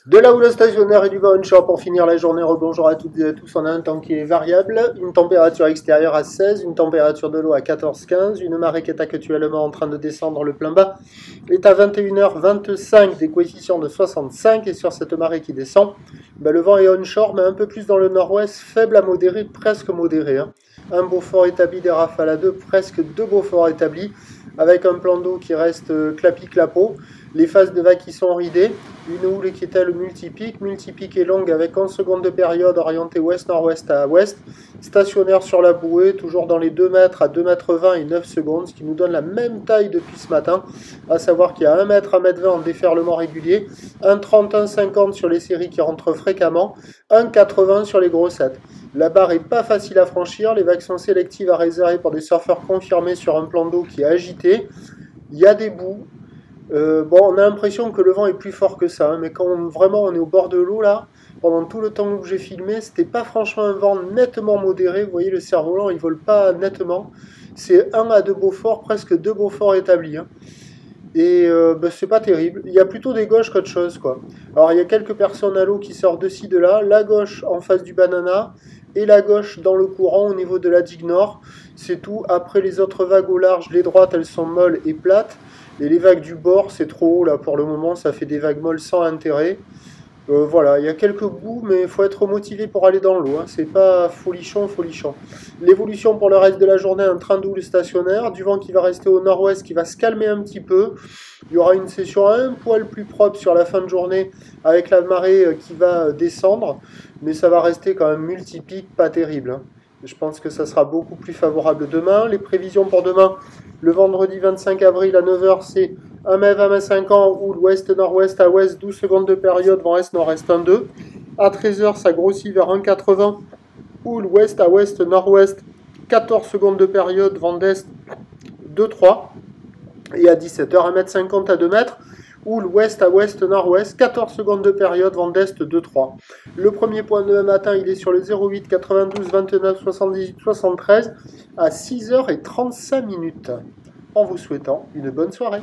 De la houle stationnaire et du vent onshore pour finir la journée. Rebonjour à toutes et à tous. On a un temps qui est variable, une température extérieure à 16, une température de l'eau à 14-15, une marée qui est actuellement en train de descendre. Le plein bas est à 21h25, des coefficients de 65. Et sur cette marée qui descend, le vent est onshore, mais un peu plus dans le nord-ouest, faible à modéré, presque modéré. Un Beaufort établi, des rafales à 2, presque 2 Beauforts établis, avec un plan d'eau qui reste clapi-clapo. Les phases de vagues qui sont ridées, une houle qui est elle multipique et longue avec 11 secondes de période orientée ouest-nord-ouest à ouest, stationnaire sur la bouée, toujours dans les 2 mètres à 2 mètres 20 et 9 secondes, ce qui nous donne la même taille depuis ce matin, à savoir qu'il y a 1 mètre, 1 mètre 20 en déferlement régulier, 1,30, 1,50 sur les séries qui rentrent fréquemment, 1,80 sur les grossettes. La barre n'est pas facile à franchir, les vagues sont sélectives à réserver pour des surfeurs confirmés sur un plan d'eau qui est agité, il y a des boues. On a l'impression que le vent est plus fort que ça, mais quand vraiment on est au bord de l'eau là, pendant tout le temps que j'ai filmé, c'était pas franchement un vent nettement modéré. Vous voyez, le cerf-volant il vole pas nettement. C'est 1 à 2 Beauforts, presque 2 Beauforts établis. Et c'est pas terrible. Il y a plutôt des gauches qu'autre chose, quoi. Alors il y a quelques personnes à l'eau qui sortent de ci, de là. La gauche en face du banana et la gauche dans le courant au niveau de la digue nord. C'est tout. Après les autres vagues au large, les droites elles sont molles et plates. Et les vagues du bord, c'est trop haut là pour le moment, ça fait des vagues molles sans intérêt. Voilà, il y a quelques bouts, mais il faut être motivé pour aller dans l'eau. C'est pas folichon. L'évolution pour le reste de la journée, un train de houle stationnaire, du vent qui va rester au nord-ouest, qui va se calmer un petit peu. Il y aura une session un poil plus propre sur la fin de journée, avec la marée qui va descendre, mais ça va rester quand même multipique, pas terrible. Je pense que ça sera beaucoup plus favorable demain. Les prévisions pour demain, le vendredi 25 avril à 9 h, c'est 1 m 20 50, houle ouest-nord-ouest à ouest, 12 secondes de période, vent est-nord-est 1-2. À 13 h, ça grossit vers 1,80, houle ouest à ouest-nord-ouest, 14 secondes de période, vent d'est 2-3. Et à 17 h, 1 m 50 à 2 mètres, houle ouest à ouest-nord-ouest, 14 secondes de période, vent d'est 2-3. Le premier point de matin, il est sur le 08 92 29 78 73 à 6 h 35 en vous souhaitant une bonne soirée.